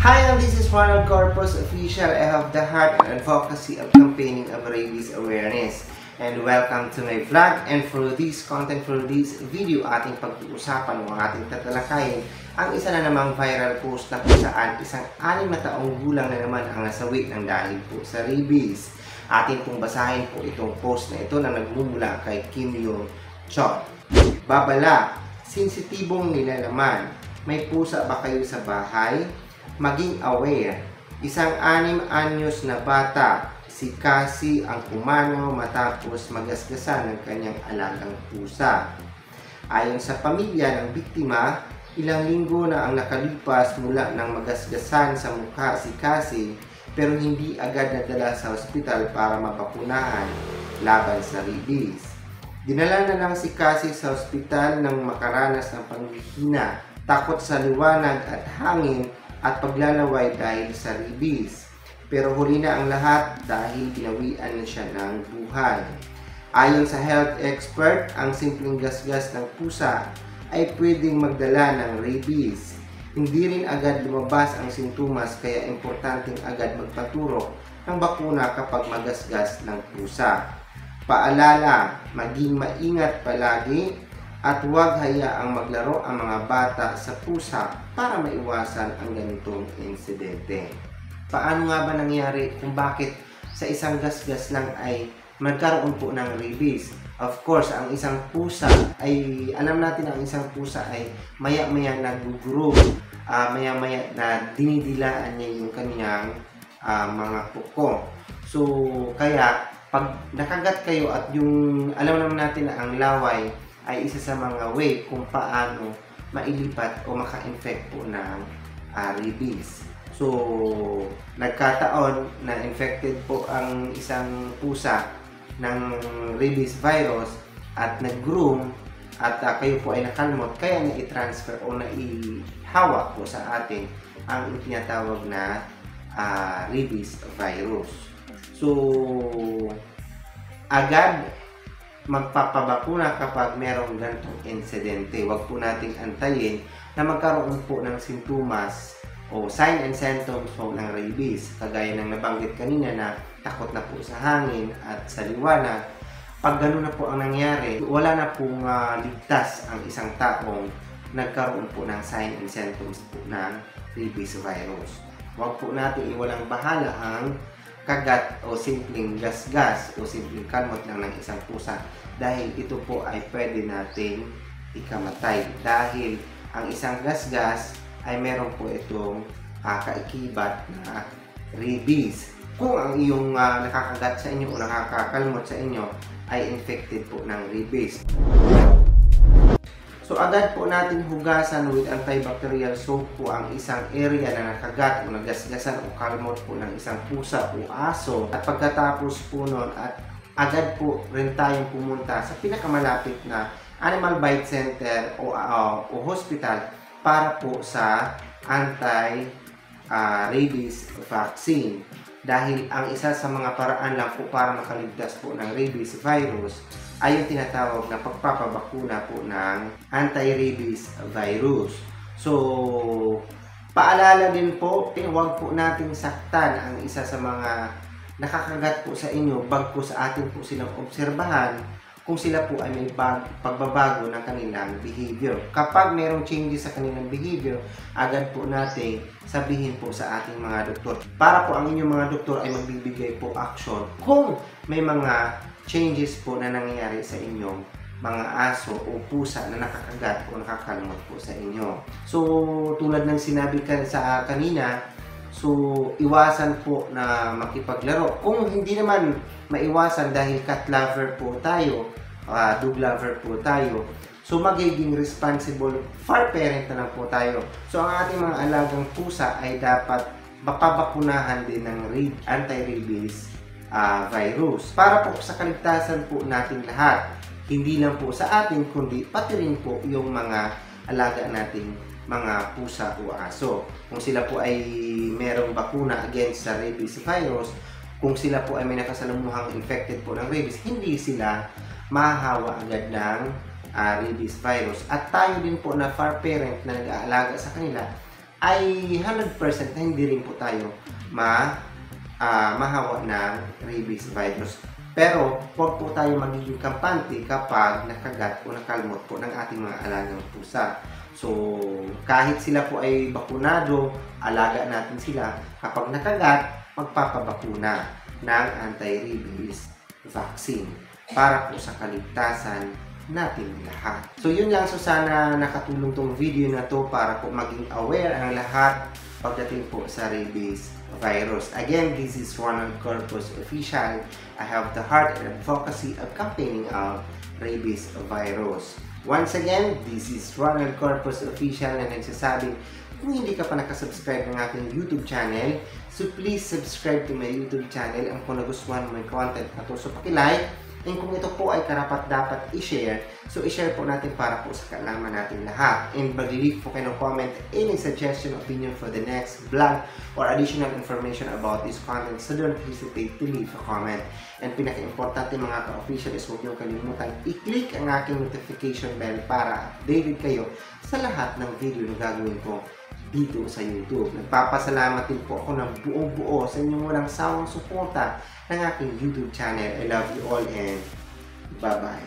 Hi, this is Ronald Corpus Official. I have the heart and advocacy of campaigning of rabies awareness. And welcome to my vlog. And for this content, for this video, ating pag-uusapan o ating tatalakayin ang isa na namang viral post na kung saan isang 6 na taong gulang na naman ang nasawi ng dahil po sa rabies. Atin pong basahin po itong post na ito na nagmumula kay Kim Yong-chol. Babala, sensitibong nilalaman. May pusa ba kayo sa bahay? Maging aware, isang 6 anyos na bata, si Cassie ang pumanaw matapos magasgasan ng kanyang alagang pusa. Ayon sa pamilya ng biktima, ilang linggo na ang nakalipas mula nang magasgasan sa mukha si Cassie pero hindi agad nadala sa ospital para mabakunahan laban sa rabies. Dinala na lang si Cassie sa ospital nang makaranas ng panghihina, takot sa liwanag at hangin at paglalaway dahil sa rabies. Pero huli na ang lahat dahil binawian na siya ng buhay. Ayon sa health expert, ang simpleng gasgas ng pusa ay pwedeng magdala ng rabies. Hindi rin agad lumabas ang sintomas kaya importanteng agad magpaturo ng bakuna kapag magasgas ng pusa. Paalala, maging maingat palagi at huwag hayaang maglaro ang mga bata sa pusa para maiwasan ang ganitong insidente. Paano nga ba nangyari kung bakit sa isang gasgas lang ay magkaroon po ng rabies? Of course, ang isang pusa ay, alam natin ang isang pusa ay maya-maya nag-grow, maya-maya na dinidilaan niya yung kanyang mga kuko. So, kaya pag nakagat kayo at yung, alam naman natin na ang laway ay isa sa mga way kung paano mailipat o maka-infect po ng rabies. So, nagkataon na infected po ang isang pusa ng rabies virus at nag-groom at kayo po ay nakalmot, kaya na-transfer o na-ihawak po sa atin ang tinatawag na rabies virus. So, agad magpapabakuna kapag merong ganitong insidente. Huwag po nating antayin na magkaroon po ng sintomas o sign and symptoms po ng rabies. Kagaya ng nabanggit kanina na takot na po sa hangin at sa liwanag. Pag gano'n na po ang nangyari, wala na pong ligtas ang isang taong nagkaroon po ng sign and symptoms po ng rabies virus. Huwag po natin iwalang bahala ang kagat o simpleng gasgas o simpleng kalmot lang ng isang pusa dahil ito po ay pwede nating ikamatay dahil ang isang gasgas ay meron po itong kaikibat na rabies. Kung ang iyong nakakagat sa inyo o nakakakalmot sa inyo ay infected po ng rabies. So, agad po natin hugasan with antibacterial soap po ang isang area na nakagat o nagasgasan o kalmot po ng isang pusa o aso. At pagkatapos po nun, at agad po rin tayong pumunta sa pinakamalapit na Animal Bite Center o hospital para po sa anti-rabies vaccine. Dahil ang isa sa mga paraan lang po para makaligtas po ng rabies virus ay yung tinatawag na pagpapabakuna po ng anti-rabies virus. So, paalala din po, huwag po nating saktan ang isa sa mga nakakagat po sa inyo bagko sa atin po silang obserbahan kung sila po ay may pagbabago ng kanilang behavior. Kapag mayroong changes sa kanilang behavior, agad po natin sabihin po sa ating mga doktor. Para po ang inyong mga doktor ay magbibigay po action kung may mga changes po na nangyayari sa inyong mga aso o pusa na nakakagat o nakakalmot po sa inyo. So, tulad ng sinabi sa kanina, so iwasan po na makipaglaro. Kung hindi naman maiwasan dahil cat lover po tayo, dog lover po tayo, so magiging responsible far parent na lang po tayo. So, ang ating mga alagang pusa ay dapat mapabakunahan din ng anti-rabies virus para po sa kaligtasan po natin lahat, hindi lang po sa atin kundi pati rin po yung mga alaga nating mga pusa o aso. Kung sila po ay merong bakuna against sa rabies virus, kung sila po ay may nakasalamuhang infected po ng rabies, hindi sila mahahawa agad ng rabies virus. At tayo din po na far parent na nag-aalaga sa kanila ay 100% na hindi rin po tayo mahawa ng rabies virus. Pero, huwag po tayo magiging kampante kapag nakagat o nakalmot po ng ating mga alagang pusa. So, kahit sila po ay bakunado, alaga natin sila. Kapag nakagat, magpapabakuna ng anti-rabies vaccine para po sa kaligtasan natin lahat. So, yun lang. So, sana nakatulong tong video na to para po maging aware ang lahat pagdating po sa rabies virus. Again, this is Ronald Corpus Official. I have the heart and advocacy of campaigning of rabies virus. Once again, this is Ronald Corpus Official na nagsasabing kung hindi ka pa nakasubscribe ng aking YouTube channel, so please subscribe to my YouTube channel. Ang kung nagustuhan mo yung content na to, so pakilike. And kung ito po ay karapat-dapat i-share, so i-share po natin para po sa kaalaman natin lahat. And mag-leave po kayo ng comment, any suggestion, opinion for the next vlog or additional information about this content. So don't hesitate to leave a comment. And pinaka-importante mga ka-official is huwag niyong kalimutan i-click ang aking notification bell para updated kayo sa lahat ng video na gagawin ko dito sa YouTube. Nagpapasalamat din po ako ng buong-buo sa inyong walang sawang suporta ng aking YouTube channel. I love you all and bye-bye.